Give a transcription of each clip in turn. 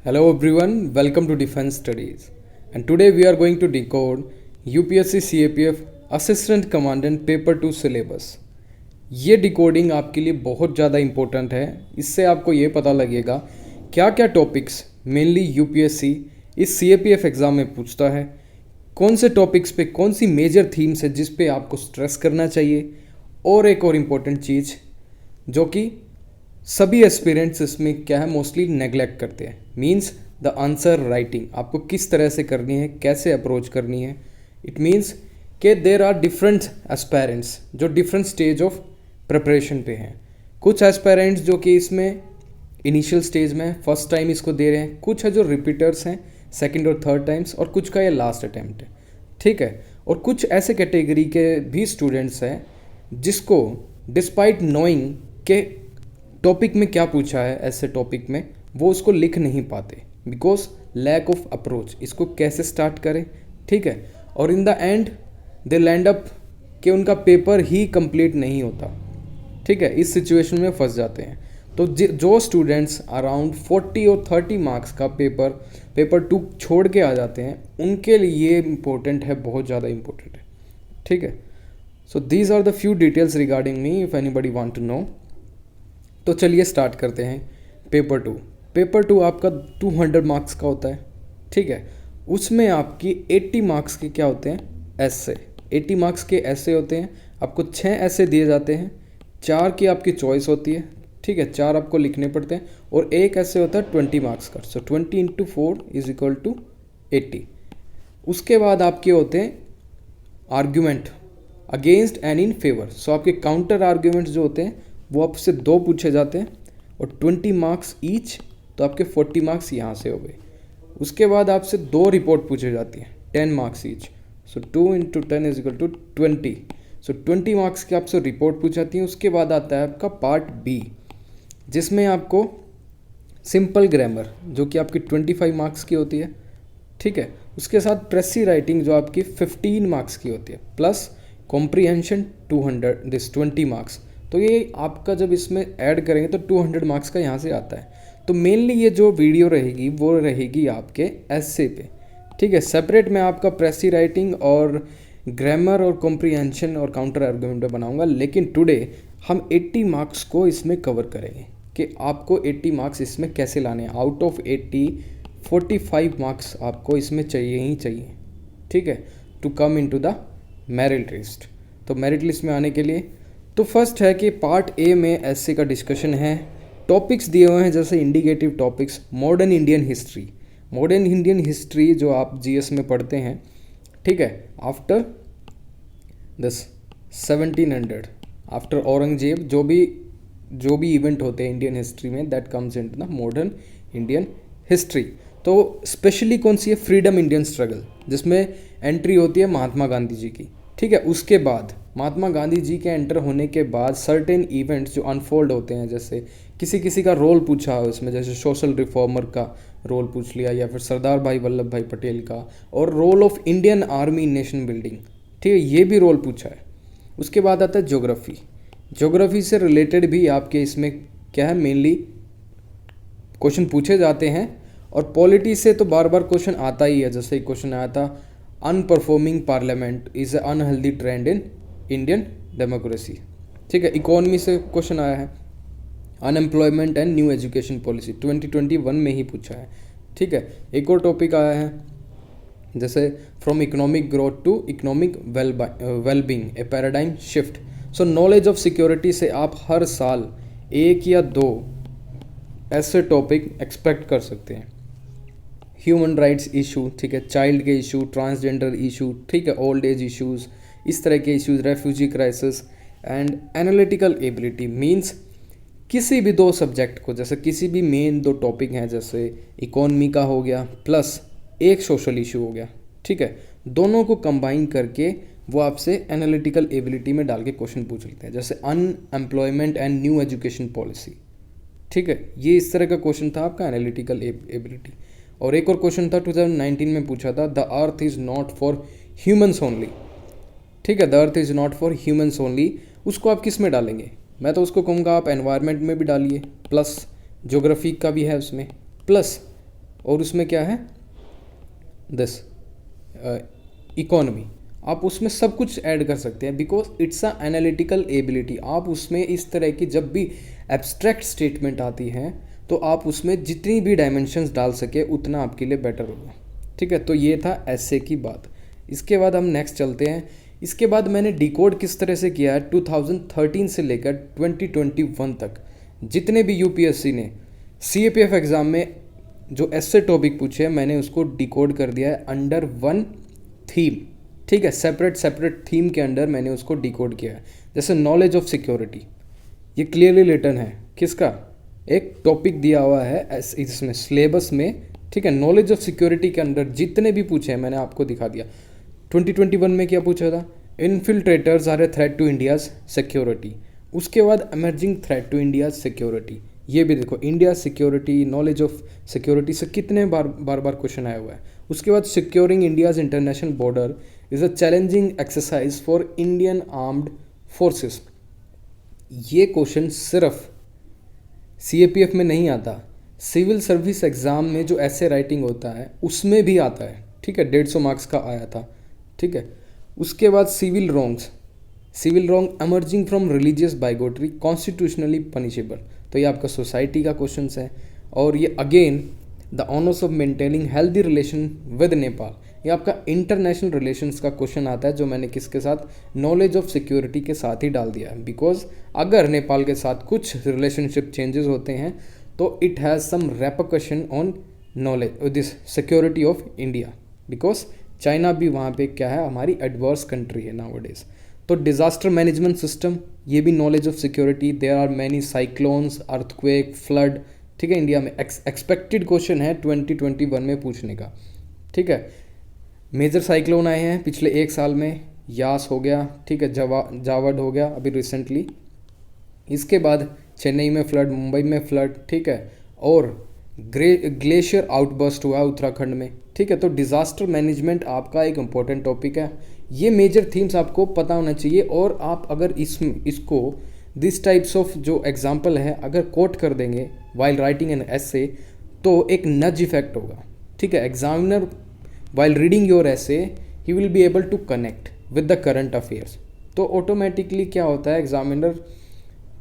Hello everyone, welcome to Defense Studies. And today we are going to decode UPSC CAPF Assistant Commandant Paper 2 syllabus. ये decoding आपके लिए बहुत ज़्यादा important है. इससे आपको ये पता लगेगा क्या क्या टॉपिक्स मेनली यूपीएससी इस सीएपीएफ एग्ज़ाम में पूछता है, कौन से टॉपिक्स पे कौन सी मेजर थीम्स है जिस पे आपको स्ट्रेस करना चाहिए, और एक और इम्पोर्टेंट चीज़ जो कि सभी एस्पिरेंट्स इसमें क्या है मोस्टली नेग्लेक्ट करते हैं, मीन्स द आंसर राइटिंग. आपको किस तरह से करनी है, कैसे अप्रोच करनी है. इट मीन्स कि देर आर डिफरेंट एस्पायरेंट्स जो डिफरेंट स्टेज ऑफ प्रिपरेशन पे हैं. कुछ एस्पायरेंट्स जो कि इसमें इनिशियल स्टेज में फर्स्ट टाइम इसको दे रहे हैं, कुछ है जो रिपीटर्स हैं सेकंड और थर्ड टाइम्स, और कुछ का ये लास्ट अटैम्प्ट है. ठीक है. और कुछ ऐसे कैटेगरी के भी स्टूडेंट्स हैं जिसको डिस्पाइट नोइंग के टॉपिक में क्या पूछा है, ऐसे टॉपिक में वो उसको लिख नहीं पाते बिकॉज लैक ऑफ अप्रोच. इसको कैसे स्टार्ट करें. ठीक है. और in the and they land up कि उनका पेपर ही कंप्लीट नहीं होता. ठीक है. इस सिचुएशन में फंस जाते हैं. तो जो स्टूडेंट्स अराउंड 40 और 30 मार्क्स का पेपर 2 छोड़ के आ जाते हैं, उनके लिए ये इम्पोर्टेंट है, बहुत ज़्यादा इम्पोर्टेंट है. ठीक है. So these are the few details regarding me if anybody want to know. तो चलिए स्टार्ट करते हैं. पेपर 2. पेपर 2 आपका 200 मार्क्स का होता है. ठीक है. उसमें आपकी 80 मार्क्स के क्या होते हैं, ऐसे 80 मार्क्स के ऐसे होते हैं. आपको 6 ऐसे दिए जाते हैं, 4 की आपकी चॉइस होती है. ठीक है. 4 आपको लिखने पड़ते हैं, और एक ऐसे होता है 20 मार्क्स का. सो 20 × 4 = 80. उसके बाद आपके होते हैं argument against and in favour. So आपके काउंटर आर्ग्यूमेंट्स जो होते हैं वो आपसे 2 पूछे जाते हैं, और 20 मार्क्स ईच. तो आपके 40 मार्क्स यहाँ से हो गए. उसके बाद आपसे 2 रिपोर्ट पूछे जाती हैं, 10 मार्क्स ईच. सो 2 × 10 = 20. सो 20 मार्क्स की आपसे रिपोर्ट पूछ जाती है. उसके बाद आता है आपका पार्ट बी, जिसमें आपको सिंपल ग्रामर जो कि आपकी 25 मार्क्स की होती है. ठीक है. उसके साथ प्रेसी राइटिंग जो आपकी 15 मार्क्स की होती है, प्लस कॉम्प्रीहेंशन 20 मार्क्स. तो ये आपका जब इसमें ऐड करेंगे तो 200 मार्क्स का यहाँ से आता है. तो मेनली ये जो वीडियो रहेगी वो रहेगी आपके एस्से पे. ठीक है. सेपरेट मैं आपका प्रेसी राइटिंग और ग्रामर और कॉम्प्रीहेंशन और काउंटर आर्गुमेंट पे बनाऊंगा, लेकिन टुडे हम 80 मार्क्स को इसमें कवर करेंगे कि आपको 80 मार्क्स इसमें कैसे लाने हैं. आउट ऑफ 80 45 मार्क्स आपको इसमें चाहिए ही चाहिए. ठीक है. To come into the merit list. तो मेरिट लिस्ट में आने के लिए तो फर्स्ट है कि पार्ट ए में ऐसे का डिस्कशन है. टॉपिक्स दिए हुए हैं जैसे indicative topics, modern Indian history. Modern Indian history जो आप जीएस में पढ़ते हैं. ठीक है. आफ्टर दिस 1700, आफ्टर औरंगजेब, जो भी इवेंट होते हैं इंडियन हिस्ट्री में, that comes into the modern Indian history. तो स्पेशली कौन सी है, फ्रीडम इंडियन स्ट्रगल, जिसमें एंट्री होती है महात्मा गांधी जी की. ठीक है. उसके बाद महात्मा गांधी जी के एंटर होने के बाद सर्टेन इवेंट्स जो अनफोल्ड होते हैं, जैसे किसी का रोल पूछा है उसमें, जैसे सोशल रिफॉर्मर का रोल पूछ लिया, या फिर सरदार भाई वल्लभ भाई पटेल का, और role of Indian army in nation building. ठीक है. ये भी रोल पूछा है. उसके बाद आता है ज्योग्राफी. ज्योग्राफी से रिलेटेड भी आपके इसमें क्या है, मेनली क्वेश्चन पूछे जाते हैं. और पॉलिटी से तो बार बार क्वेश्चन आता ही है. जैसे एक क्वेश्चन आया था, unperforming parliament is a unhealthy trend in Indian democracy. ठीक है. इकोनॉमी से क्वेश्चन आया है, unemployment and new education policy 2021 में ही पूछा है. ठीक है. एक और टॉपिक आया है जैसे from economic growth to economic wellbeing a paradigm shift. So knowledge of security से आप हर साल 1 या 2 ऐसे टॉपिक एक्सपेक्ट कर सकते हैं. Human rights issue. ठीक है. चाइल्ड के इशू, ट्रांसजेंडर इशू. ठीक है. ओल्ड एज इशूज़, इस तरह के issues, refugee crisis and analytical ability. Means किसी भी 2 सब्जेक्ट को, जैसे किसी भी मेन 2 टॉपिक हैं, जैसे इकोनॉमी का हो गया प्लस एक सोशल इशू हो गया. ठीक है. दोनों को कंबाइन करके वो आपसे एनालिटिकल एबिलिटी में डाल के क्वेश्चन पूछ लेते हैं, जैसे unemployment and new education policy. ठीक है. ये इस तरह का क्वेश्चन था आपका एनालिटिकल एबिलिटी. और एक और क्वेश्चन था 2019 में पूछा था, the earth is not for humans only. ठीक है. The earth is not for humans only. उसको आप किस में डालेंगे, मैं तो उसको कहूँगा आप एनवायरनमेंट में भी डालिए, प्लस ज्योग्राफी का भी है उसमें, प्लस और उसमें क्या है दिस इकोनॉमी, आप उसमें सब कुछ ऐड कर सकते हैं because it's a analytical ability. आप उसमें इस तरह की जब भी एब्स्ट्रैक्ट स्टेटमेंट आती हैं तो आप उसमें जितनी भी डायमेंशंस डाल सके उतना आपके लिए बेटर होगा। ठीक है, तो ये था एसे की बात। इसके बाद हम नेक्स्ट चलते हैं। इसके बाद मैंने डिकोड किस तरह से किया है 2013 से लेकर 2021 तक जितने भी यूपीएससी ने सीएपीएफ एग्ज़ाम में जो ऐसे टॉपिक पूछे हैं मैंने उसको डिकोड कर दिया है अंडर वन थीम। ठीक है, सेपरेट थीम के अंडर मैंने उसको डिकोड किया है। जैसे नॉलेज ऑफ सिक्योरिटी, ये क्लियरली रिटन है किसका, एक टॉपिक दिया हुआ है इसमें सिलेबस में। ठीक है, नॉलेज ऑफ सिक्योरिटी के अंदर जितने भी पूछे हैं मैंने आपको दिखा दिया। 2021 में क्या पूछा था, infiltrators are a threat to India's security. उसके बाद emerging threat to India's security, ये भी देखो India security, knowledge of security से कितने बार क्वेश्चन आया हुआ है। उसके बाद securing India's international border is a challenging exercise for Indian armed forces. ये क्वेश्चन सिर्फ सीएपीएफ में नहीं आता, सिविल सर्विस एग्ज़ाम में जो ऐसे राइटिंग होता है उसमें भी आता है। ठीक है, 150 मार्क्स का आया था। ठीक है, उसके बाद civil wrong emerging from religious bigotry constitutionally punishable, तो ये आपका सोसाइटी का क्वेश्चन है। और ये again the onus of maintaining healthy relation with Nepal, ये आपका इंटरनेशनल रिलेशंस का क्वेश्चन आता है जो मैंने किसके साथ, नॉलेज ऑफ सिक्योरिटी के साथ ही डाल दिया है। बिकॉज अगर नेपाल के साथ कुछ रिलेशनशिप चेंजेस होते हैं तो it has some repercussion on knowledge this security of India, because China भी वहाँ पे क्या है, हमारी एडवर्स कंट्री है नाउअडेज। तो डिज़ास्टर मैनेजमेंट सिस्टम, ये भी knowledge of security. There are many cyclones, earthquake, flood. ठीक है, इंडिया में एक्सपेक्टेड क्वेश्चन है 2021 में पूछने का। ठीक है, मेजर साइक्लोन आए हैं पिछले एक साल में, यास हो गया, ठीक है, जावड हो गया अभी रिसेंटली। इसके बाद चेन्नई में फ्लड, मुंबई में फ्लड। ठीक है, और ग्लेशियर आउटबर्स्ट हुआ उत्तराखंड में। ठीक है, तो डिज़ास्टर मैनेजमेंट आपका एक इम्पॉर्टेंट टॉपिक है। ये मेजर थीम्स आपको पता होना चाहिए। और आप अगर इसको दिस टाइप्स ऑफ जो एग्जाम्पल है अगर कोट कर देंगे वाइल राइटिंग एन एसे तो एक नज इफेक्ट होगा। ठीक है, examiner while reading your essay he will be able to connect with the current affairs. तो ऑटोमेटिकली क्या होता है, एग्जामिनर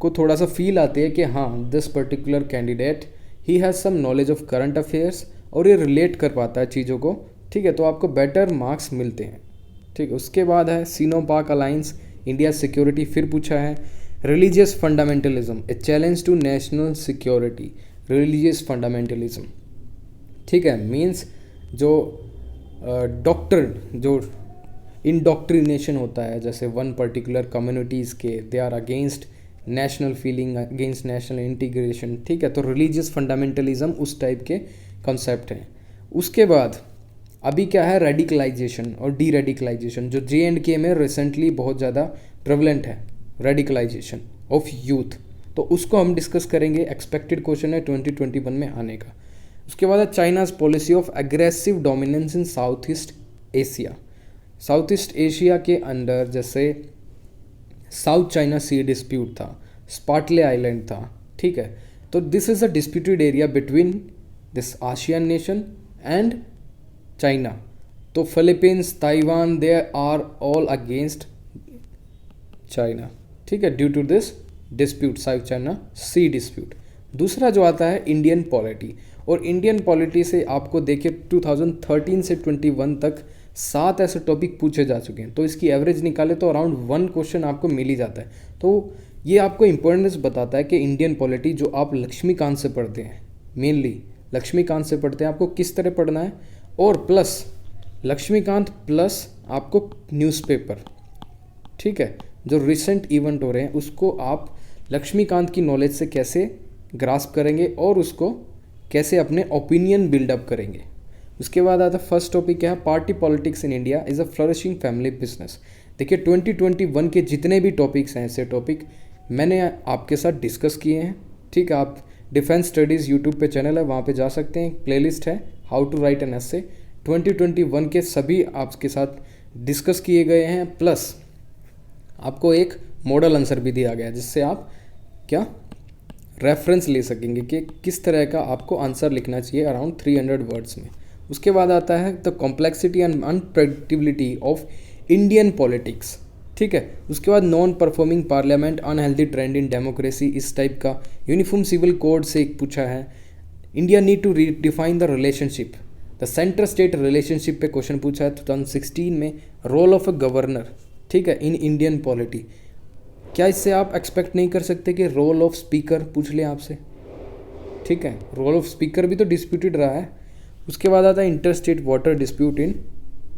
को थोड़ा सा फील आती है कि हाँ this particular candidate he has some knowledge of current affairs, और ये रिलेट कर पाता है चीज़ों को। ठीक है, तो आपको बेटर मार्क्स मिलते हैं। ठीक है, उसके बाद है सीनो पाक अलायंस, इंडिया सिक्योरिटी फिर पूछा है। Religious fundamentalism a challenge to national security, religious fundamentalism. ठीक है, मीन्स जो डॉक्टर जो इंडोक्ट्रिनेशन होता है, जैसे वन पर्टिकुलर कम्युनिटीज़ के they are against national feeling, against national integration. ठीक है, तो रिलीजियस फंडामेंटलिज्म उस टाइप के कॉन्सेप्ट हैं। उसके बाद अभी क्या है, रेडिकलाइजेशन और डी रेडिकलाइजेशन, जो JNK में रिसेंटली बहुत ज़्यादा प्रेवलेंट है, रेडिकलाइजेशन ऑफ यूथ। तो उसको हम डिस्कस करेंगे, एक्सपेक्टेड क्वेश्चन है 2021 में आने का। उसके बाद है China's policy of aggressive dominance in south east Asia. South east Asia के अंदर जैसे साउथ चाइना सी डिस्प्यूट था, स्पार्टले आइलैंड था। ठीक है, तो this is a disputed area between this ASEAN nation and China. तो Philippines, Taiwan, they are all against China. ठीक है, due to this dispute, South China Sea dispute. दूसरा जो आता है इंडियन पॉलिटी, और इंडियन पॉलिटी से आपको देखिए 2013 से 21 तक 7 ऐसे टॉपिक पूछे जा चुके हैं। तो इसकी एवरेज निकाले तो अराउंड 1 क्वेश्चन आपको मिल ही जाता है। तो ये आपको इंपॉर्टेंस बताता है कि इंडियन पॉलिटी जो आप लक्ष्मीकांत से पढ़ते हैं, मेनली लक्ष्मीकांत से पढ़ते हैं, आपको किस तरह पढ़ना है। और प्लस लक्ष्मीकांत प्लस आपको न्यूज़पेपर, ठीक है, जो रिसेंट इवेंट हो रहे हैं उसको आप लक्ष्मीकांत की नॉलेज से कैसे ग्रास्प करेंगे और उसको कैसे अपने ओपिनियन बिल्डअप करेंगे। उसके बाद आता है फर्स्ट टॉपिक क्या है, party politics in India is a flourishing family business. देखिए 2021 के जितने भी टॉपिक्स हैं, ऐसे टॉपिक मैंने आपके साथ डिस्कस किए हैं। ठीक है, आप डिफेंस स्टडीज़ यूट्यूब पे चैनल है, वहाँ पे जा सकते हैं, प्लेलिस्ट है how to write an essay. 2021 के सभी आपके साथ डिस्कस किए गए हैं, प्लस आपको एक मॉडल आंसर भी दिया गया जिससे आप क्या रेफरेंस ले सकेंगे कि किस तरह का आपको आंसर लिखना चाहिए अराउंड 300 वर्ड्स में। उसके बाद आता है the complexity and unpredictability of Indian politics, ठीक है। उसके बाद non performing parliament, unhealthy trend in democracy, इस टाइप का। यूनिफॉर्म सिविल कोड से एक पूछा है। India need to redefine the relationship, the centre state relationship पे क्वेश्चन पूछा है 2016 में। रोल ऑफ अ गवर्नर, ठीक है, इन इंडियन पॉलिटी, क्या इससे आप एक्सपेक्ट नहीं कर सकते कि रोल ऑफ स्पीकर पूछ ले आपसे, ठीक है। रोल ऑफ स्पीकर भी तो डिस्प्यूटेड रहा है। उसके बाद आता है inter state water dispute in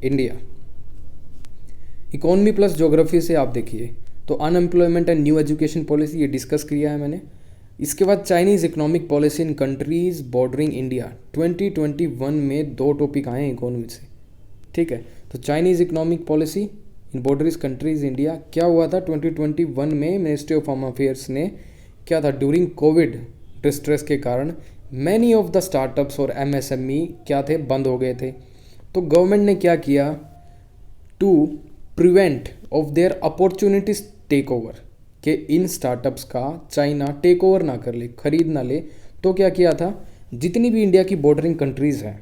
India. Economy plus geography से आप देखिए तो unemployment and new education policy, ये डिस्कस किया है मैंने। इसके बाद चाइनीज़ इकोनॉमिक पॉलिसी इन कंट्रीज बॉर्डरिंग इंडिया, 2021 में 2 टॉपिक आए हैं इकोनॉमी से, ठीक है। तो Chinese economic policy in bordering countries India, क्या हुआ था 2021 में मिनिस्ट्री ऑफ होम अफेयर्स ने क्या था, ड्यूरिंग कोविड डिस्ट्रेस के कारण मैनी ऑफ द स्टार्टअप्स और एमएसएमई क्या थे, बंद हो गए थे। तो गवर्नमेंट ने क्या किया, to prevent of their opportunities take over, कि इन स्टार्टअप्स का चाइना टेक ओवर ना कर ले, खरीद ना ले। तो क्या किया था, जितनी भी इंडिया की बॉर्डरिंग कंट्रीज़ हैं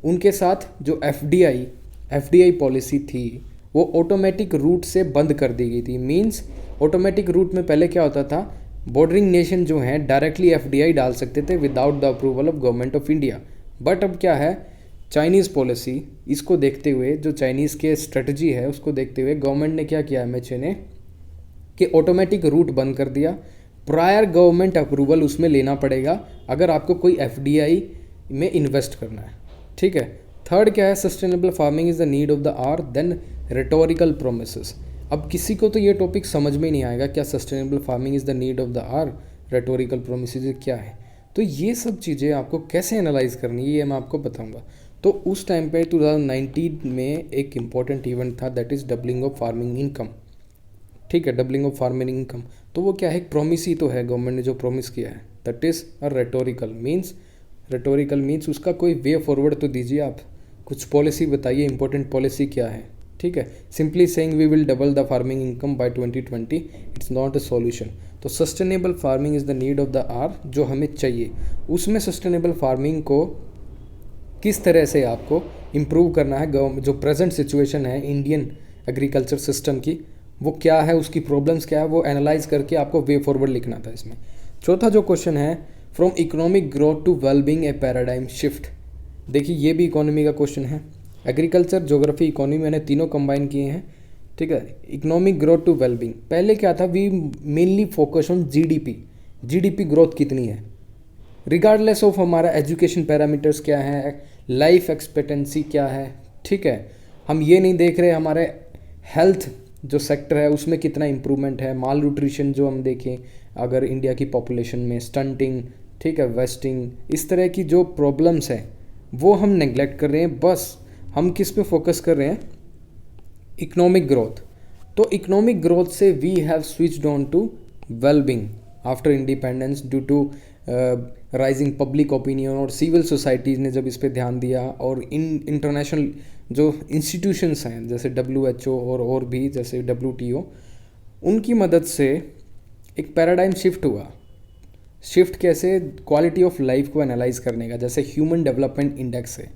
उनके साथ जो एफडीआई पॉलिसी थी वो ऑटोमेटिक रूट से बंद कर दी गई थी। मींस ऑटोमेटिक रूट में पहले क्या होता था, बॉर्डरिंग नेशन जो हैं डायरेक्टली एफडीआई डाल सकते थे without the approval of government of India. But अब क्या है, चाइनीज़ पॉलिसी, इसको देखते हुए जो चाइनीज़ के स्ट्रेटजी है उसको देखते हुए गवर्नमेंट ने क्या किया, एमएचए ने, कि ऑटोमेटिक रूट बंद कर दिया। प्रायर गवर्नमेंट अप्रूवल उसमें लेना पड़ेगा अगर आपको कोई एफडीआई में इन्वेस्ट करना है, ठीक है। थर्ड क्या है, sustainable farming is the need of the hour, than rhetorical promises. अब किसी को तो ये टॉपिक समझ में ही नहीं आएगा, क्या sustainable farming is the need of the hour, rhetorical promises क्या है। तो ये सब चीज़ें आपको कैसे एनालाइज करनी है ये मैं आपको बताऊंगा। तो उस टाइम पे 2019 में एक इम्पॉर्टेंट इवेंट था, that is doubling of farming income, ठीक है, डबलिंग ऑफ फार्मिंग इनकम। तो वो क्या है, एक प्रॉमिस ही तो है, गवर्नमेंट ने जो प्रॉमिस किया है, that is a rhetorical means उसका कोई वे फॉरवर्ड तो दीजिए आप, कुछ पॉलिसी बताइए, इंपॉर्टेंट पॉलिसी क्या है, ठीक है। Simply saying we will double the farming income by 2020 it's not a solution. तो sustainable farming is the need of the hour, जो हमें चाहिए। उसमें सस्टेनेबल फार्मिंग को किस तरह से आपको इम्प्रूव करना है, जो प्रेजेंट सिचुएशन है इंडियन एग्रीकल्चर सिस्टम की, वो क्या है, उसकी प्रॉब्लम्स क्या है, वो एनालाइज करके आपको वे फॉरवर्ड लिखना था इसमें। चौथा जो क्वेश्चन है, from economic growth to wellbeing a paradigm shift. देखिए ये भी इकोनॉमी का क्वेश्चन है। एग्रीकल्चर, ज्योग्राफी, इकोनॉमी मैंने तीनों कंबाइन किए हैं, ठीक है। इकोनॉमिक ग्रोथ टू वेलबींग, पहले क्या था, we mainly focus on GDP growth कितनी है, रिगार्डलेस ऑफ हमारा एजुकेशन पैरामीटर्स क्या है, लाइफ एक्सपेक्टेंसी क्या है, ठीक है। हम ये नहीं देख रहे हमारे हेल्थ जो सेक्टर है उसमें कितना इम्प्रूवमेंट है, माल न्यूट्रिशन जो हम देखें अगर इंडिया की पॉपुलेशन में, स्टंटिंग, ठीक है, वेस्टिंग, इस तरह की जो प्रॉब्लम्स हैं वो हम नेग्लेक्ट कर रहे हैं। बस हम किस पे फोकस कर रहे हैं, इकोनॉमिक ग्रोथ। तो इकोनॉमिक ग्रोथ से we have switched on to wellbeing after independence due to rising public opinion, और सिविल सोसाइटीज़ ने जब इस पे ध्यान दिया, और इंटरनेशनल जो इंस्टीट्यूशंस हैं जैसे WHO और भी जैसे WTO, उनकी मदद से एक पैराडाइम शिफ्ट हुआ। शिफ्ट कैसे, क्वालिटी ऑफ लाइफ को एनालाइज करने का, जैसे ह्यूमन डेवलपमेंट इंडेक्स है,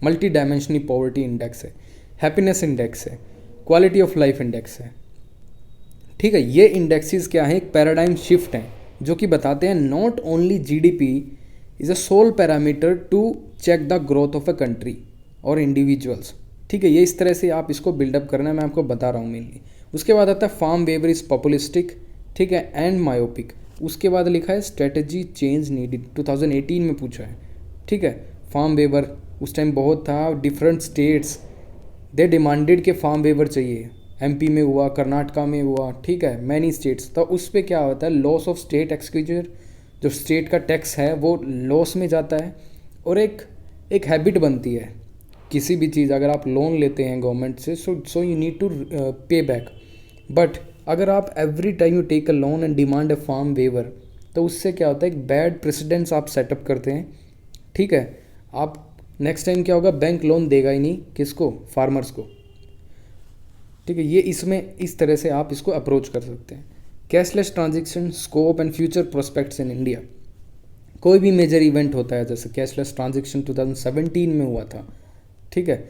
मल्टी डायमेंशनल पॉवर्टी इंडेक्स है, हैप्पीनेस इंडेक्स है, क्वालिटी ऑफ लाइफ इंडेक्स है, ठीक है। ये इंडेक्सेस क्या है, एक पैराडाइम शिफ्ट हैं जो कि बताते हैं not only GDP is a sole parameter to check the growth of a country और इंडिविजुअल्स, ठीक है। ये इस तरह से आप इसको बिल्डअप करना है, मैं आपको बता रहा हूँ मेनली। उसके बाद आता है फार्म वेवर इज़ पॉपुलिस्टिक, ठीक है, एंड मायोपिक। उसके बाद लिखा है स्ट्रेटजी चेंज नीडेड, 2018 में पूछा है, ठीक है। फार्म वेवर उस टाइम बहुत था, डिफरेंट स्टेट्स दे डिमांडेड के फार्म वेवर चाहिए, MP में हुआ, कर्नाटका में हुआ, ठीक है, मैनी स्टेट्स। तो उस पर क्या होता है, लॉस ऑफ स्टेट एक्सक्यूजर, जो स्टेट का टैक्स है वो लॉस में जाता है, और एक हैबिट बनती है किसी भी चीज़, अगर आप लोन लेते हैं गवर्नमेंट से, so you need to pay back. But अगर आप every time you take a loan and demand a farm waiver, तो उससे क्या होता है, एक बैड प्रेसिडेंट्स आप सेटअप करते हैं, ठीक है। आप नेक्स्ट टाइम क्या होगा, बैंक लोन देगा ही नहीं, किसको, फार्मर्स को, ठीक है। ये इसमें इस तरह से आप इसको अप्रोच कर सकते हैं। Cashless transaction, scope and future prospects in India, कोई भी मेजर इवेंट होता है, जैसे कैशलेस ट्रांजेक्शन 2017 में हुआ था, ठीक है,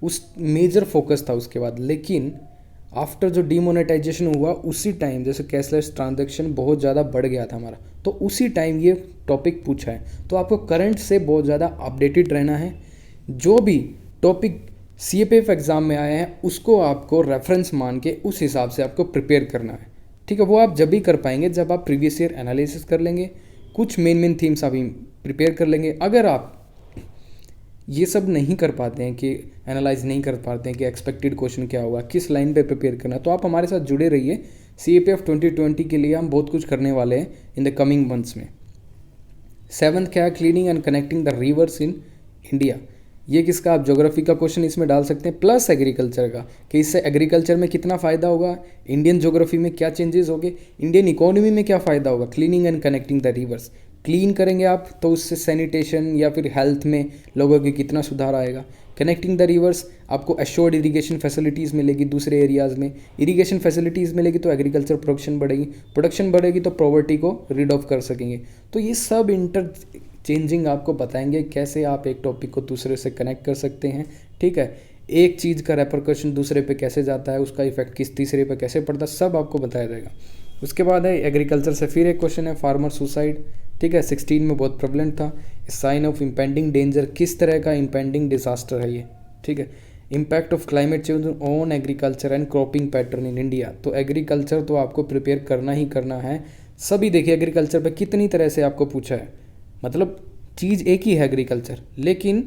उस मेजर फोकस था उसके बाद। लेकिन आफ्टर जो डीमोनेटाइजेशन हुआ उसी टाइम जैसे कैशलेस ट्रांजेक्शन बहुत ज़्यादा बढ़ गया था हमारा, तो उसी टाइम ये टॉपिक पूछा है। तो आपको करंट से बहुत ज़्यादा अपडेटेड रहना है। जो भी टॉपिक CAPF एग्ज़ाम में आए हैं उसको आपको रेफरेंस मान के उस हिसाब से आपको प्रिपेयर करना है, ठीक है। वो आप जब भी कर पाएंगे जब आप प्रीवियस ईयर एनालिसिस कर लेंगे, कुछ मेन थीम्स अभी प्रिपेयर कर लेंगे। अगर आप ये सब नहीं कर पाते हैं कि एनालाइज नहीं कर पाते हैं कि एक्सपेक्टेड क्वेश्चन क्या होगा, किस लाइन पे प्रिपेयर करना है, तो आप हमारे साथ जुड़े रहिए। CAPF 2020 के लिए हम बहुत कुछ करने वाले हैं इन द कमिंग मंथ्स में। 7th क्या है, cleaning and connecting the reverse in India. ये किसका, आप ज्योग्राफी का क्वेश्चन इसमें डाल सकते हैं, प्लस एग्रीकल्चर का, कि इससे एग्रीकल्चर में कितना फ़ायदा होगा, इंडियन ज्योग्राफी में क्या चेंजेस होंगे, इंडियन इकोनॉमी में क्या फ़ायदा होगा। Cleaning and connecting the reverse, clean करेंगे आप तो उससे सैनिटेशन या फिर हेल्थ में लोगों के कितना सुधार आएगा। कनेक्टिंग द रिवर्स, आपको एश्योर्ड इरिगेशन फैसिलिटीज़ मिलेगी दूसरे एरियाज़ में, इरिगेशन फैसिलिटीज़ मिलेगी तो एग्रीकल्चर प्रोडक्शन बढ़ेगी, प्रोडक्शन बढ़ेगी तो पॉवर्टी को रीड ऑफ कर सकेंगे। तो ये सब इंटर चेंजिंग आपको बताएंगे कैसे आप एक टॉपिक को दूसरे से कनेक्ट कर सकते हैं, ठीक है। एक चीज़ का रेपरकशन दूसरे पे कैसे जाता है, उसका इफेक्ट किस तीसरे पे कैसे पड़ता है, सब आपको बताया जाएगा। उसके बाद है एग्रीकल्चर से फिर एक क्वेश्चन है फार्मर सुसाइड, ठीक है, 16 में बहुत प्रेवलेंट था। साइन ऑफ इम्पेंडिंग डेंजर, किस तरह का इम्पेंडिंग डिजास्टर है ये, ठीक है। Impact of climate change on agriculture and cropping pattern in India, तो एग्रीकल्चर तो आपको प्रिपेयर करना ही करना है। सभी देखिए एग्रीकल्चर पे कितनी तरह से आपको पूछा है, मतलब चीज़ एक ही है एग्रीकल्चर, लेकिन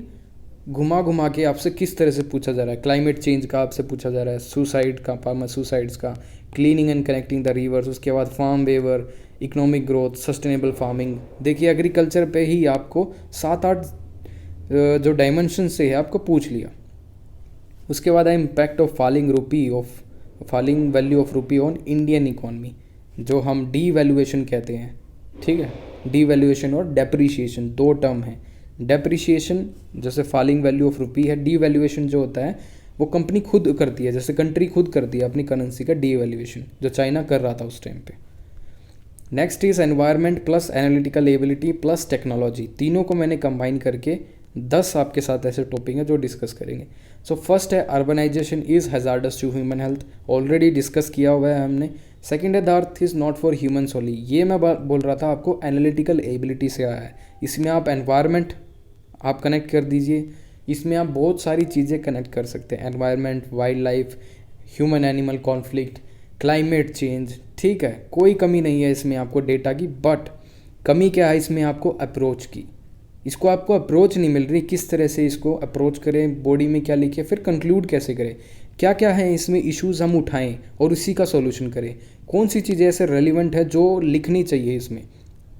घुमा घुमा के आपसे किस तरह से पूछा जा रहा है। क्लाइमेट चेंज का आपसे पूछा जा रहा है, सुसाइड का, फार्मर सुसाइड्स का, cleaning and connecting the rivers, उसके बाद farm waiver, economic growth, sustainable farming. देखिए एग्रीकल्चर पे ही आपको 7-8 जो डायमेंशन से है आपको पूछ लिया। उसके बाद है impact of falling value of rupee on Indian economy, जो हम डी वैल्यूएशन कहते हैं, ठीक है। डी वैल्यूएशन और डेप्रीशिएशन दो टर्म है। डेप्रीशिएशन जैसे फॉलिंग वैल्यू ऑफ रुपी है, डी वैल्यूएशन जो होता है वो कंपनी खुद करती है, जैसे कंट्री खुद करती है अपनी करेंसी का डी वैल्यूएशन, जो चाइना कर रहा था उस टाइम पे। Next is environment plus analytical ability plus technology, तीनों को मैंने कंबाइन करके 10 आपके साथ ऐसे टॉपिक हैं जो डिस्कस करेंगे। सो फर्स्ट है urbanisation is hazardous to human health, already discuss किया हुआ है हमने। सेकेंड है the earth is not for humans only, ये मैं बोल रहा था आपको एनालिटिकल एबिलिटी से आया है। इसमें आप एनवायरनमेंट आप कनेक्ट कर दीजिए, इसमें आप बहुत सारी चीज़ें कनेक्ट कर सकते हैं, environment, wild life, human animal conflict, climate change, ठीक है। कोई कमी नहीं है इसमें आपको डेटा की, बट कमी क्या है इसमें आपको अप्रोच की। इसको आपको अप्रोच नहीं मिल रही, किस तरह से इसको अप्रोच करें, बॉडी में क्या लिखे, फिर कंक्लूड कैसे करें, क्या क्या है इसमें इश्यूज हम उठाएं और उसी का सॉल्यूशन करें। कौन सी चीज़ें ऐसे रेलिवेंट है जो लिखनी चाहिए इसमें,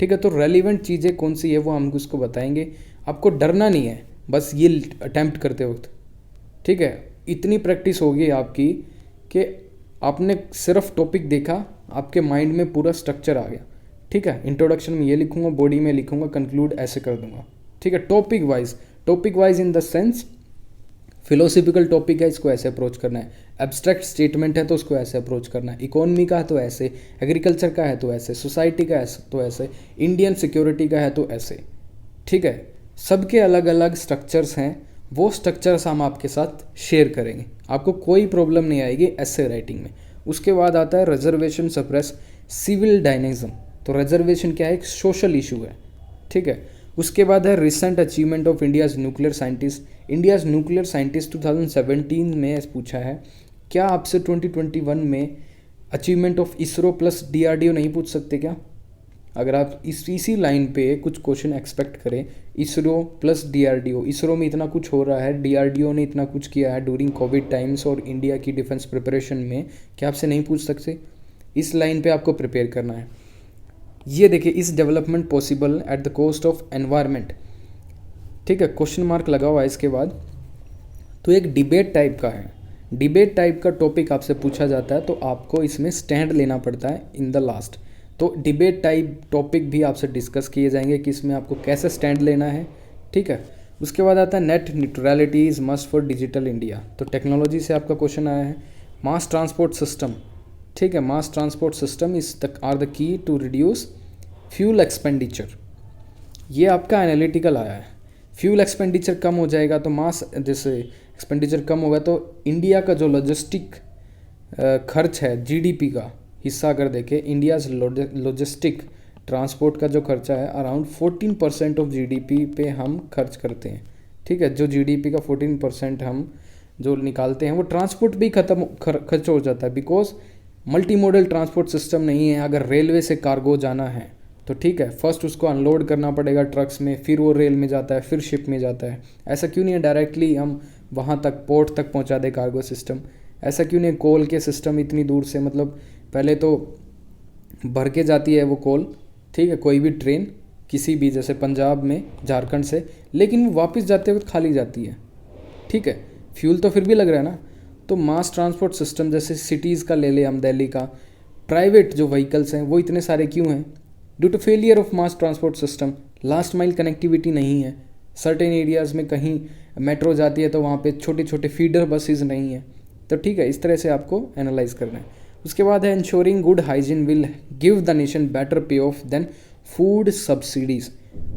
ठीक है। तो रेलिवेंट चीज़ें कौन सी है वो हम उसको बताएंगे। आपको डरना नहीं है बस ये अटैम्प्ट करते वक्त, ठीक है। इतनी प्रैक्टिस होगी आपकी कि आपने सिर्फ टॉपिक देखा, आपके माइंड में पूरा स्ट्रक्चर आ गया, ठीक है। इंट्रोडक्शन में ये लिखूंगा, बॉडी में लिखूंगा, कंक्लूड ऐसे कर दूंगा, ठीक है। Topic wise in the sense philosophical topic है, इसको ऐसे अप्रोच करना है। एब्स्ट्रैक्ट स्टेटमेंट है तो उसको ऐसे अप्रोच करना है। इकोनॉमी का है तो ऐसे, एग्रीकल्चर का है तो ऐसे, सोसाइटी का है तो ऐसे, इंडियन सिक्योरिटी का है तो ऐसे, ठीक है। सबके अलग अलग स्ट्रक्चर्स हैं, वो स्ट्रक्चर्स हम आपके साथ शेयर करेंगे, आपको कोई प्रॉब्लम नहीं आएगी ऐसे राइटिंग में। उसके बाद आता है रिजर्वेशन सप्रेस सिविल डायनेज़म, तो रिजर्वेशन क्या है, एक सोशल इशू है, ठीक है। उसके बाद है recent achievement of India's nuclear scientist 2017 में पूछा है। क्या आपसे 2021 में achievement of ISRO plus DRDO नहीं पूछ सकते क्या? अगर आप इसी लाइन पे कुछ क्वेश्चन एक्सपेक्ट करें, इसरो प्लस DRDO, इसरो में इतना कुछ हो रहा है, DRDO ने इतना कुछ किया है ड्यूरिंग कोविड टाइम्स और इंडिया की डिफेंस प्रिपरेशन में, क्या आपसे नहीं पूछ सकते? इस लाइन पे आपको प्रिपेयर करना है। ये देखिए, इस development possible at the cost of environment, ठीक है, क्वेश्चन मार्क लगा हुआ है इसके बाद। तो एक डिबेट टाइप का है, डिबेट टाइप का टॉपिक आपसे पूछा जाता है तो आपको इसमें स्टैंड लेना पड़ता है इन द लास्ट। तो डिबेट टाइप टॉपिक भी आपसे डिस्कस किए जाएंगे कि इसमें आपको कैसे स्टैंड लेना है, ठीक है। उसके बाद आता है net neutrality is must for digital India, तो टेक्नोलॉजी से आपका क्वेश्चन आया है। मास ट्रांसपोर्ट सिस्टम, ठीक है, mass transport system are the key to reduce fuel expenditure. ये आपका एनालिटिकल आया है। फ्यूल एक्सपेंडिचर कम हो जाएगा तो मास जैसे एक्सपेंडिचर कम होगा तो इंडिया का जो लॉजिस्टिक खर्च है जीडीपी का हिस्सा अगर देखें, इंडियाज़ लॉजिस्टिक ट्रांसपोर्ट का जो खर्चा है अराउंड 14% ऑफ जीडीपी पे हम खर्च करते हैं। ठीक है, जो जीडीपी का 14% हम जो निकालते हैं वो ट्रांसपोर्ट भी खर्च हो जाता है, because multi modal transport system नहीं है। अगर रेलवे से कार्गो जाना है तो ठीक है, फर्स्ट उसको अनलोड करना पड़ेगा ट्रक्स में, फिर वो रेल में जाता है, फिर शिप में जाता है। ऐसा क्यों नहीं है डायरेक्टली हम वहाँ तक पोर्ट तक पहुँचा दे कार्गो सिस्टम? ऐसा क्यों नहीं कोल के सिस्टम इतनी दूर से, मतलब पहले तो भर के जाती है वो कोल, ठीक है, कोई भी ट्रेन किसी भी जैसे पंजाब में झारखंड से, लेकिन वो वापस जाते वक्त खाली जाती है। ठीक है, फ्यूल तो फिर भी लग रहा है ना। तो मास ट्रांसपोर्ट सिस्टम जैसे सिटीज़ का ले ले हम, दिल्ली का, प्राइवेट जो व्हीकल्स हैं वो इतने सारे क्यों हैं? Due to failure of mass transport system. Last mile connectivity नहीं है। सर्टेन एरियाज़ में कहीं मेट्रो जाती है तो वहाँ पे छोटे छोटे फीडर बसेस नहीं है। तो ठीक है, इस तरह से आपको एनालाइज करना है। उसके बाद है ensuring good hygiene will give the nation better pay off than food subsidies.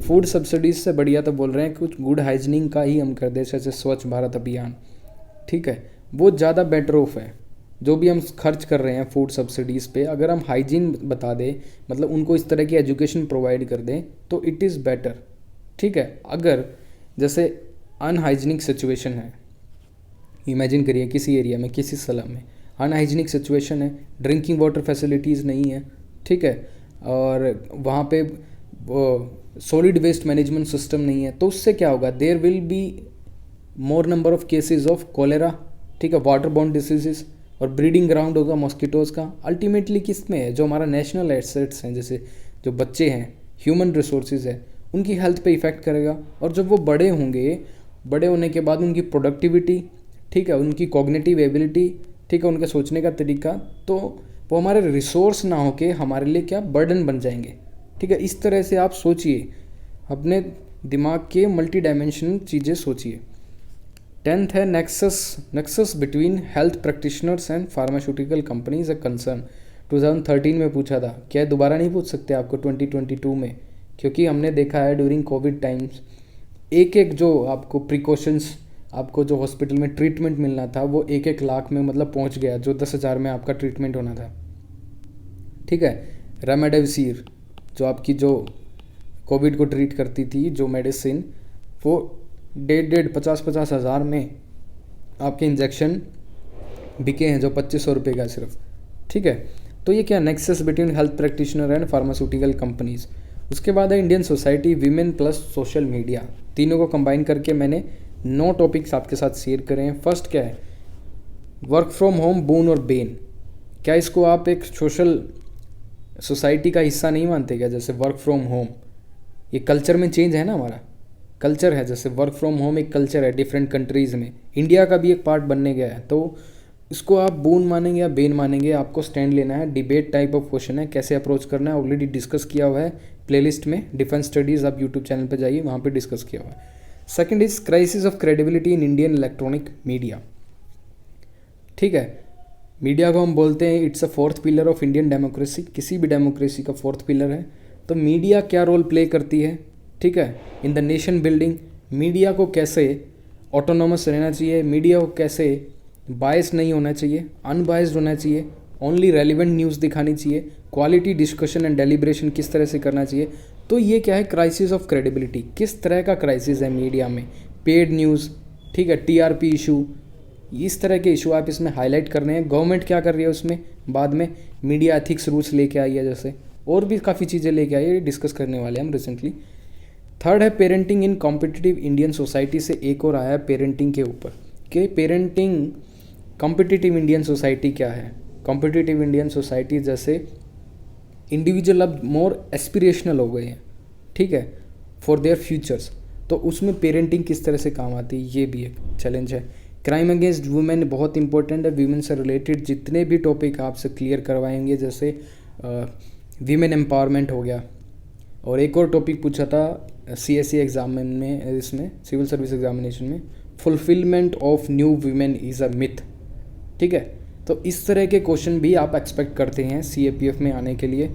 Food subsidies से बढ़िया तो बोल रहे हैं कुछ गुड हाइजीनिंग का ही हम कर दे, जैसे स्वच्छ भारत अभियान। ठीक है, वो ज़्यादा बेटर ऑफ है। जो भी हम खर्च कर रहे हैं फूड सब्सिडीज़ पे, अगर हम हाइजीन बता दें, मतलब उनको इस तरह की एजुकेशन प्रोवाइड कर दें तो इट इज़ बेटर। ठीक है, अगर जैसे अनहाइजीनिक सिचुएशन है, इमेजिन करिए किसी एरिया में, किसी स्लम में अनहाइजीनिक सिचुएशन है, ड्रिंकिंग वाटर फैसिलिटीज़ नहीं है, ठीक है, और वहाँ पे सॉलिड वेस्ट मैनेजमेंट सिस्टम नहीं है, तो उससे क्या होगा? There will be more number of cases of cholera, ठीक है, वाटर बॉर्न डिसीजेस, और ब्रीडिंग ग्राउंड होगा मॉस्किटोज़ का। अल्टीमेटली किस में है? जो हमारा नेशनल एसेट्स हैं, जैसे जो बच्चे हैं, ह्यूमन रिसोर्सेज है, उनकी हेल्थ पे इफ़ेक्ट करेगा। और जब वो बड़े होंगे, बड़े होने के बाद उनकी प्रोडक्टिविटी, ठीक है, उनकी कॉग्निटिव एबिलिटी, ठीक है, उनके सोचने का तरीका, तो वो हमारे रिसोर्स ना होके हमारे लिए क्या बर्डन बन जाएंगे। ठीक है, इस तरह से आप सोचिए, अपने दिमाग के मल्टी डायमेंशनल चीज़ें सोचिए। 10th है nexus between health practitioners and pharmaceutical companies a concern. 2013 में पूछा था, क्या दोबारा नहीं पूछ सकते आपको 2022 में? क्योंकि हमने देखा है ड्यूरिंग कोविड टाइम्स एक एक जो आपको प्रिकॉशंस, आपको जो हॉस्पिटल में ट्रीटमेंट मिलना था वो 1-1 लाख में मतलब पहुंच गया, जो 10,000 में आपका ट्रीटमेंट होना था। ठीक है, रेमडेसिविर जो आपकी जो कोविड को ट्रीट करती थी जो मेडिसिन, वो 50 हज़ार में आपके इंजेक्शन बिके हैं, जो 2500 रुपये का सिर्फ। ठीक है, तो ये क्या nexus between health practitioner and pharmaceutical companies. उसके बाद है Indian society, women plus social media. तीनों को कंबाइन करके मैंने 9 टॉपिक्स आपके साथ शेयर करे हैं। फर्स्ट क्या है? वर्क फ्रॉम होम बोन और बेन। क्या इसको आप एक सोशल सोसाइटी का हिस्सा नहीं मानते क्या? जैसे वर्क फ्रॉम होम, ये कल्चर में चेंज है ना, हमारा कल्चर है, जैसे वर्क फ्रॉम होम एक कल्चर है डिफरेंट कंट्रीज़ में, इंडिया का भी एक पार्ट बनने गया है। तो इसको आप बोन मानेंगे या बेन मानेंगे, आपको स्टैंड लेना है। डिबेट टाइप ऑफ क्वेश्चन है, कैसे अप्रोच करना है ऑलरेडी डिस्कस किया हुआ है प्लेलिस्ट में, डिफेंस स्टडीज़, आप यूट्यूब चैनल पर जाइए, वहाँ पर डिस्कस किया हुआ है। Second is crisis of credibility in Indian electronic media. ठीक है, मीडिया को हम बोलते हैं it's a fourth pillar of Indian democracy, किसी भी डेमोक्रेसी का फोर्थ पिलर है। तो मीडिया क्या रोल प्ले करती है, ठीक है, in the nation building. Media को कैसे ऑटोनोमस रहना चाहिए, मीडिया को कैसे बायस नहीं होना चाहिए, अनबायस्ड होना चाहिए, ओनली रेलिवेंट न्यूज़ दिखानी चाहिए, क्वालिटी डिस्कशन एंड डेलिब्रेशन किस तरह से करना चाहिए। तो ये क्या है? Crisis of credibility. किस तरह का क्राइसिस है मीडिया में? पेड न्यूज़, ठीक है, टीआरपी इशू, इस तरह के इशू आप इसमें हाईलाइट करने हैं। गवर्नमेंट क्या कर रही है उसमें, बाद में मीडिया एथिक्स रूल्स लेके आई है, जैसे और भी काफ़ी चीज़ें लेके आई है, डिस्कस करने वाले हैं हम रिसेंटली। थर्ड है पेरेंटिंग इन कॉम्पिटिटिव इंडियन सोसाइटी, से एक और आया है पेरेंटिंग के ऊपर कि पेरेंटिंग कॉम्पिटिटिव इंडियन सोसाइटी क्या है। कॉम्पिटिटिव इंडियन सोसाइटी जैसे इंडिविजुअल अब मोर एस्पिरेशनल हो गए हैं, ठीक है, फॉर देयर फ्यूचर्स, तो उसमें पेरेंटिंग किस तरह से काम आती है, ये भी एक चैलेंज है। क्राइम अगेंस्ट वुमेन बहुत इंपॉर्टेंट है, वीमेन से रिलेटेड जितने भी टॉपिक आपसे क्लियर करवाएंगे, जैसे वीमेन एम्पावरमेंट हो गया। और एक और टॉपिक पूछा था CSE एग्जाम में, इसमें सिविल सर्विस एग्जामिनेशन में, fulfilment of new women is a myth. ठीक है, तो इस तरह के क्वेश्चन भी आप एक्सपेक्ट करते हैं CAPF में आने के लिए।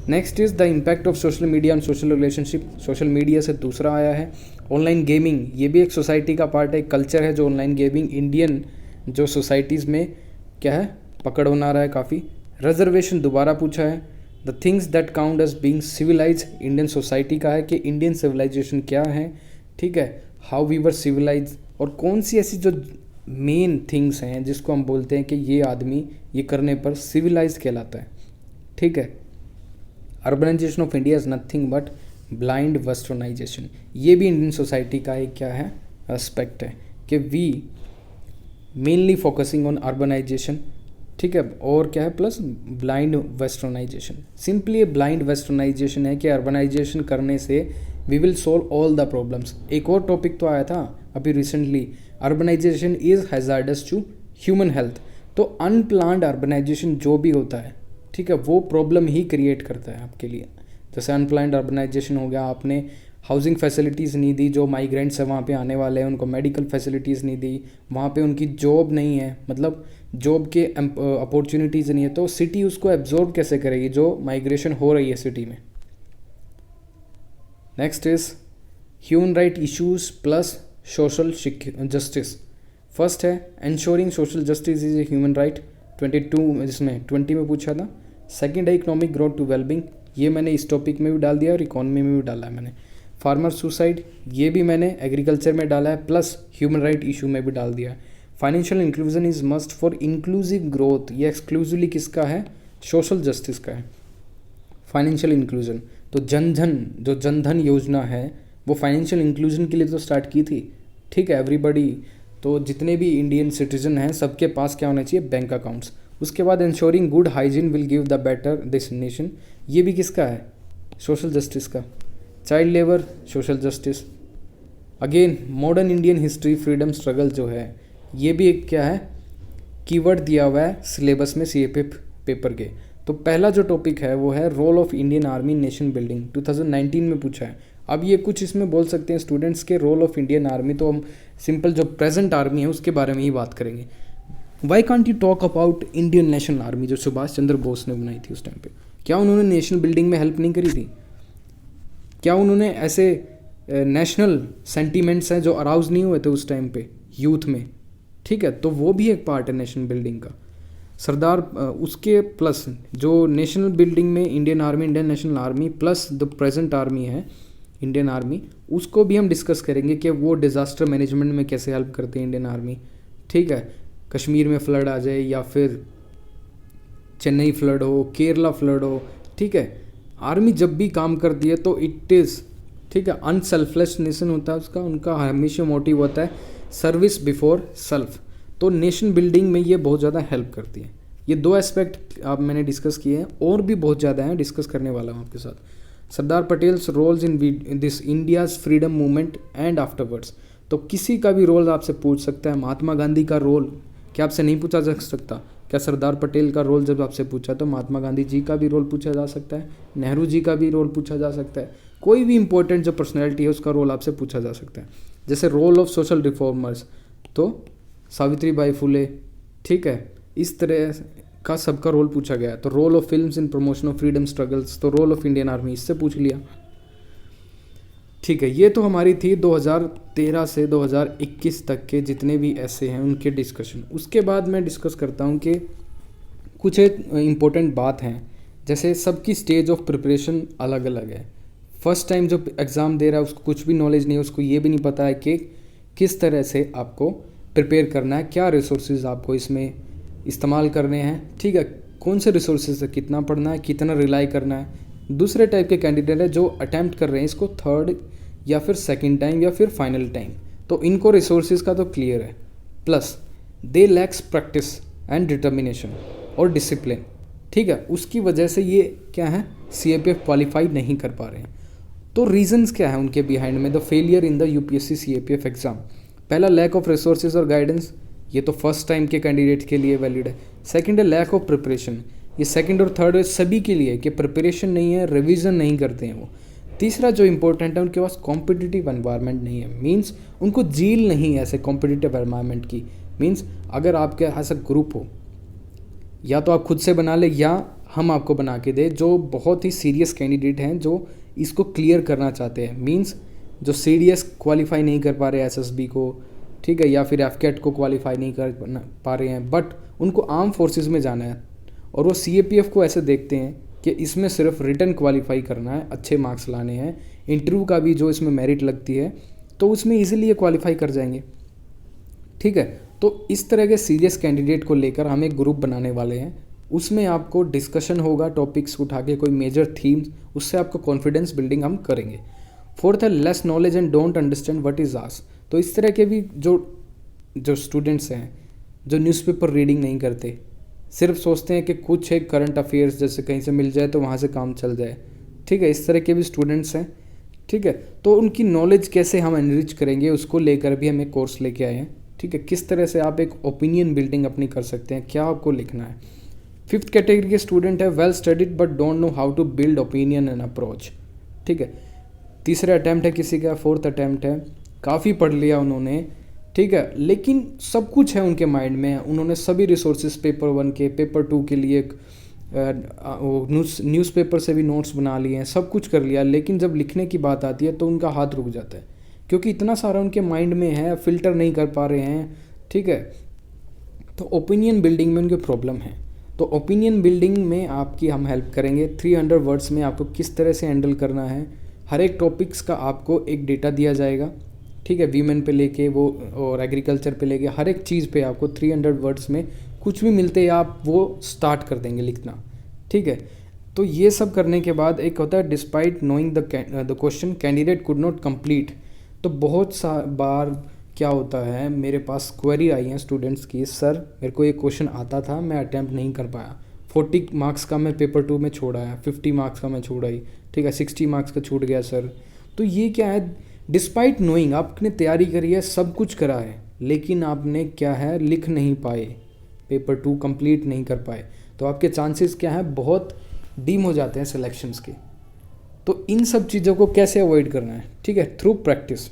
Next is the impact of social media on social relationship. Social media से दूसरा आया है ऑनलाइन गेमिंग, ये भी एक सोसाइटी का पार्ट है, एक कल्चर है जो ऑनलाइन गेमिंग इंडियन जो सोसाइटीज़ में क्या है पकड़ बना रहा है काफ़ी। रिजर्वेशन दोबारा पूछा है। The things that count as being civilise Indian society का है कि इंडियन सिविलाइजेशन क्या है, ठीक है, हाउ वी वर सिविलाइज, और कौन सी ऐसी जो मेन थिंग्स हैं जिसको हम बोलते हैं कि ये आदमी ये करने पर सिविलाइज कहलाता है, ठीक है। Urbanisation of India is nothing but blind westernisation, ये भी इंडियन सोसाइटी का एक क्या है एस्पेक्ट है कि we mainly focusing on urbanisation, ठीक है, और क्या है plus blind westernisation. Simply blind westernisation है कि अर्बनाइजेशन करने से we will solve all the problems. एक और टॉपिक तो आया था अभी recently, urbanisation is hazardous to human health. तो अनप्लान्ड अर्बनाइजेशन जो भी होता है, ठीक है, वो प्रॉब्लम ही क्रिएट करता है आपके लिए। जैसे अनप्लान्ड अर्बनाइजेशन हो गया, आपने हाउसिंग फैसिलिटीज़ नहीं दी, जो माइग्रेंट्स है वहाँ पे आने वाले हैं उनको मेडिकल फैसिलिटीज़ नहीं दी, वहाँ पे उनकी जॉब नहीं है, मतलब जॉब के अपॉर्चुनिटीज़ नहीं है, तो सिटी उसको एब्जॉर्ब कैसे करेगी जो माइग्रेशन हो रही है सिटी में। Next is human right issues plus social justice. First है ensuring social justice is a human right, 22 इसमें 20 में पूछा था। सेकंड है इकोनॉमिक ग्रोथ टू वेलबिंग, ये मैंने इस टॉपिक में भी डाल दिया और इकोनॉमी में भी डाला है मैंने। फार्मर सुसाइड, ये भी मैंने एग्रीकल्चर में डाला है प्लस ह्यूमन राइट इशू में भी डाल दिया है। Financial inclusion is must for inclusive growth, ये एक्सक्लूसिवली किसका है, सोशल जस्टिस का है फाइनेंशियल इंक्लूजन। तो जन धन योजना है वो फाइनेंशियल इंक्लूजन के लिए तो स्टार्ट की थी, ठीक है, एवरीबडी, तो जितने भी इंडियन सिटीजन हैं सबके पास क्या होना चाहिए, बैंक अकाउंट्स। उसके बाद ensuring good hygiene will give the better destination, ये भी किसका है, सोशल जस्टिस का। Child labour, social justice. Again modern Indian history freedom struggle जो है, ये भी एक क्या है कीवर्ड दिया हुआ है सिलेबस में सीएपीएफ पेपर के। तो पहला जो टॉपिक है वो है role of Indian army nation building, 2019 में पूछा है। अब ये कुछ इसमें बोल सकते हैं स्टूडेंट्स के रोल ऑफ इंडियन आर्मी, तो हम सिंपल जो प्रेजेंट आर्मी है उसके बारे में ही बात करेंगे। Why can't you talk about Indian national army जो सुभाष चंद्र बोस ने बनाई थी उस टाइम पे, क्या उन्होंने नेशनल बिल्डिंग में हेल्प नहीं करी थी? क्या उन्होंने ऐसे नेशनल सेंटीमेंट्स हैं जो अराउज नहीं हुए थे उस टाइम पे यूथ में, ठीक है, तो वो भी एक पार्ट है नेशनल बिल्डिंग का। सरदार उसके प्लस जो नेशनल बिल्डिंग में Indian army, Indian national army plus the present army है इंडियन आर्मी, उसको भी हम डिस्कस करेंगे कि वो डिज़ास्टर मैनेजमेंट में कैसे हेल्प करते हैं इंडियन आर्मी, ठीक है। कश्मीर में फ्लड आ जाए या फिर चेन्नई फ्लड हो, केरला फ्लड हो, ठीक है, आर्मी जब भी काम करती है तो इट इज़, ठीक है, अनसेल्फलेस नेशन होता है उसका, उनका हमेशा मोटिव होता है सर्विस बिफोर सेल्फ। तो नेशन बिल्डिंग में ये बहुत ज़्यादा हेल्प करती है। ये दो एस्पेक्ट आप मैंने डिस्कस किए हैं, और भी बहुत ज़्यादा हैं, डिस्कस करने वाला हूँ आपके साथ। Sardar Patel's roles in this India's freedom movement and afterwards, तो किसी का भी रोल आपसे पूछ सकता है। महात्मा गांधी का रोल क्या आपसे नहीं पूछा जा सकता? क्या सरदार पटेल का रोल जब आपसे पूछा तो महात्मा गांधी जी का भी रोल पूछा जा सकता है, नेहरू जी का भी रोल पूछा जा सकता है, कोई भी इंपॉर्टेंट जो पर्सनैलिटी है उसका रोल आपसे पूछा जा सकता है। जैसे रोल ऑफ सोशल रिफॉर्मर्स, तो सावित्री बाई फुले, ठीक है, इस तरह का सबका रोल पूछा गया है। तो role of films in promotion of freedom struggles, तो रोल ऑफ इंडियन आर्मी इससे पूछ लिया, ठीक है। ये तो हमारी थी 2013 से 2021 तक के जितने भी ऐसे हैं उनके डिस्कशन। उसके बाद मैं डिस्कस करता हूँ कि कुछ एक इम्पोर्टेंट बात हैं, जैसे सबकी स्टेज ऑफ प्रिपरेशन अलग अलग है। फर्स्ट टाइम जो एग्ज़ाम दे रहा है उसको कुछ भी नॉलेज नहीं है, उसको ये भी नहीं पता है कि किस तरह से आपको प्रिपेयर करना है, क्या रिसोर्सेज आपको इसमें इस्तेमाल करने हैं, ठीक है, कौन से रिसोर्सेज से कितना पढ़ना है, कितना रिलाई करना है। दूसरे टाइप के कैंडिडेट है जो अटैम्प्ट कर रहे हैं इसको थर्ड या फिर सेकंड टाइम या फिर फाइनल टाइम, तो इनको रिसोर्सेज का तो क्लियर है, plus they lakhs practice and determination और डिसिप्लिन, ठीक है, उसकी वजह से ये क्या है सीएपीएफ क्वालिफाई नहीं कर पा रहे हैं। तो रीजंस क्या है उनके बिहाइंड में the failure in the UPSC CAPF exam? पहला लैक ऑफ रिसोर्सेज और गाइडेंस, ये तो फर्स्ट टाइम के कैंडिडेट के लिए वैलिड है। सेकंड है लैक ऑफ प्रिपरेशन, ये सेकंड और थर्ड है सभी के लिए कि प्रिपरेशन नहीं है, रिवीजन नहीं करते हैं वो। तीसरा जो इंपॉर्टेंट है उनके पास कॉम्पिटिटिव एनवायरनमेंट नहीं है, मींस उनको झील नहीं है ऐसे कॉम्पिटिटिव एनवायरनमेंट की। मींस अगर आपके ऐसा ग्रुप हो, या तो आप खुद से बना ले या हम आपको बना के दें, जो बहुत ही सीरियस कैंडिडेट हैं जो इसको क्लियर करना चाहते हैं। मींस जो सीडीएस क्वालिफाई नहीं कर पा रहे एसएसबी को, ठीक है, या फिर एफकेट को क्वालिफाई नहीं कर पा रहे हैं, बट उनको आर्म फोर्सेस में जाना है और वो सीएपीएफ को ऐसे देखते हैं कि इसमें सिर्फ रिटर्न क्वालिफाई करना है, अच्छे मार्क्स लाने हैं, इंटरव्यू का भी जो इसमें मेरिट लगती है तो उसमें इजीली ये क्वालिफाई कर जाएंगे। ठीक है, तो इस तरह के सीरियस कैंडिडेट को लेकर हम एक ग्रुप बनाने वाले हैं। उसमें आपको डिस्कशन होगा, टॉपिक्स उठा के कोई मेजर थीम्स, उससे आपको कॉन्फिडेंस बिल्डिंग हम करेंगे। फोर्थ है less knowledge and don't understand what is ask. तो इस तरह के भी जो स्टूडेंट्स हैं जो न्यूज़पेपर रीडिंग नहीं करते, सिर्फ सोचते हैं कि कुछ एक करंट अफेयर्स जैसे कहीं से मिल जाए तो वहाँ से काम चल जाए, ठीक है, इस तरह के भी स्टूडेंट्स हैं। ठीक है, तो उनकी नॉलेज कैसे हम एनरिच करेंगे उसको लेकर भी हम एक कोर्स लेके आए हैं। ठीक है, किस तरह से आप एक ओपिनियन बिल्डिंग अपनी कर सकते हैं, क्या आपको लिखना है। फिफ्थ कैटेगरी के स्टूडेंट है well studied but don't know how to build opinion and approach. ठीक है, तीसरा अटैम्प्ट है किसी का, फोर्थ अटैम्प्ट है, काफ़ी पढ़ लिया उन्होंने, ठीक है, लेकिन सब कुछ है उनके माइंड में, उन्होंने सभी रिसोर्सेज पेपर 1 के, पेपर 2 के लिए न्यूज़पेपर से भी नोट्स बना लिए हैं, सब कुछ कर लिया, लेकिन जब लिखने की बात आती है तो उनका हाथ रुक जाता है क्योंकि इतना सारा उनके माइंड में है, फिल्टर नहीं कर पा रहे हैं। ठीक है, तो ओपिनियन बिल्डिंग में उनके प्रॉब्लम है। तो ओपिनियन बिल्डिंग में आपकी हम हेल्प करेंगे। 300 वर्ड्स में आपको किस तरह से हैंडल करना है, हर एक टॉपिक्स का आपको एक डेटा दिया जाएगा। ठीक है, वीमेन पे लेके वो और एग्रीकल्चर पे लेके हर एक चीज़ पे आपको 300 वर्ड्स में कुछ भी मिलते हैं आप वो स्टार्ट कर देंगे लिखना। ठीक है, तो ये सब करने के बाद एक होता है despite knowing the question candidate could not complete. तो बहुत सा बार क्या होता है, मेरे पास क्वेरी आई है स्टूडेंट्स की, सर मेरे को ये क्वेश्चन आता था, मैं अटैम्प्ट नहीं कर पाया, 40 मार्क्स का मैं पेपर 2 में छोड़ आया, 50 मार्क्स का मैं छोड़ आई, ठीक है, 60 मार्क्स का छूट गया सर। तो ये क्या है, डिस्पाइट नोइंग आपने तैयारी करी है, सब कुछ करा है, लेकिन आपने क्या है लिख नहीं पाए, पेपर 2 कंप्लीट नहीं कर पाए, तो आपके चांसेस क्या है बहुत डीम हो जाते हैं सिलेक्शंस के। तो इन सब चीज़ों को कैसे अवॉइड करना है, ठीक है, थ्रू प्रैक्टिस।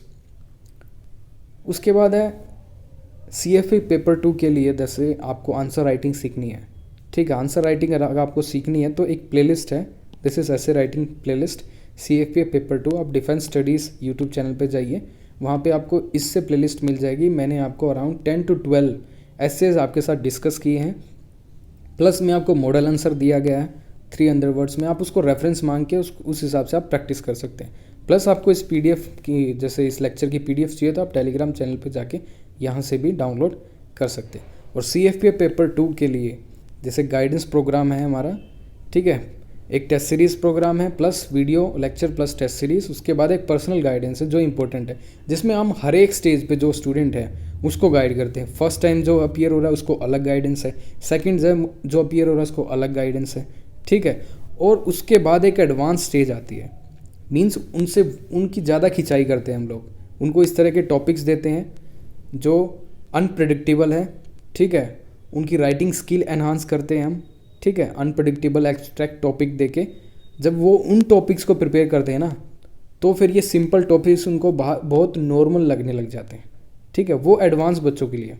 उसके बाद है CFA पेपर 2 के लिए जैसे आपको आंसर राइटिंग सीखनी है। ठीक है, आंसर राइटिंग अगर आपको सीखनी है तो एक प्लेलिस्ट है, दिस इज ऐसे राइटिंग प्लेलिस्ट CFA पेपर 2। आप डिफेंस स्टडीज़ यूट्यूब चैनल पे जाइए, वहाँ पे आपको इससे प्लेलिस्ट मिल जाएगी। मैंने आपको अराउंड 10 to 12 एसेज आपके साथ डिस्कस किए हैं, प्लस में आपको मॉडल आंसर दिया गया है 300 वर्ड्स में, आप उसको रेफरेंस मांग के उस हिसाब से आप प्रैक्टिस कर सकते हैं। प्लस आपको इस PDF की, जैसे इस लेक्चर की PDF चाहिए तो आप टेलीग्राम चैनल पे जाके यहाँ से भी डाउनलोड कर सकते हैं। और CFA पेपर 2 के लिए जैसे गाइडेंस प्रोग्राम है हमारा, ठीक है, एक टेस्ट सीरीज़ प्रोग्राम है, plus video lecture plus test series, उसके बाद एक पर्सनल गाइडेंस है जो इंपॉर्टेंट है, जिसमें हम हर एक स्टेज पे जो स्टूडेंट है उसको गाइड करते हैं। फर्स्ट टाइम जो अपीयर हो रहा है उसको अलग गाइडेंस है, सेकंड जो अपीयर हो रहा है उसको अलग गाइडेंस है। ठीक है, और उसके बाद एक एडवांस स्टेज आती है, मीन्स उनकी ज़्यादा खिंचाई करते हैं हम लोग, उनको इस तरह के टॉपिक्स देते हैं जो अनप्रेडिक्टेबल है। ठीक है, उनकी राइटिंग स्किल एनहांस करते हैं हम। ठीक है, अनप्रेडिक्टेबल एक्सट्रैक्ट टॉपिक देके जब वो उन टॉपिक्स को प्रिपेयर करते हैं ना, तो फिर ये सिंपल टॉपिक्स उनको बहुत नॉर्मल लगने लग जाते हैं। ठीक है, वो एडवांस बच्चों के लिए।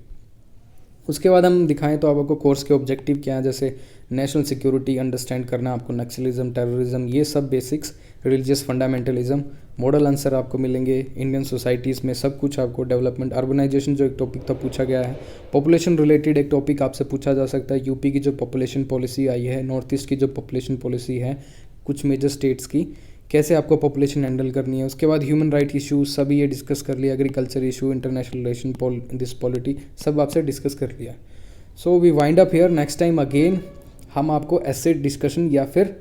उसके बाद हम दिखाएं तो आपको कोर्स के ऑब्जेक्टिव क्या है, जैसे नेशनल सिक्योरिटी अंडरस्टैंड करना, आपको नक्सलिज्म, टेररिज्म, ये सब basics, religious fundamentalism, model answer आपको मिलेंगे, इंडियन सोसाइटीज़ में सब कुछ आपको, डेवलपमेंट, अर्बनाइजेशन जो एक टॉपिक था पूछा गया है, पॉपुलेशन रिलेटेड एक टॉपिक आपसे पूछा जा सकता है, यूपी की जो पॉपुलेशन पॉलिसी आई है, नॉर्थ ईस्ट की जो पॉपुलेशन पॉलिसी है, कुछ मेजर स्टेट्स की, कैसे आपको पॉपुलेशन हैंडल करनी है। उसके बाद ह्यूमन राइट इश्यूज सभी ये डिस्कस कर लिया, agriculture issue, international relation, this polity, सब आपसे डिस्कस कर लिया। So we wind up here, next time again हम आपको एसे डिस्कशन या फिर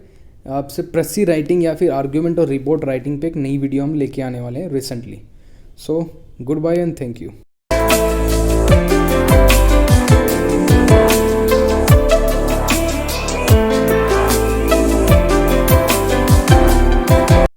आपसे प्रेसी राइटिंग या फिर आर्ग्यूमेंट और रिपोर्ट राइटिंग पे एक नई वीडियो हम लेके आने वाले हैं recently. So goodbye and thank you.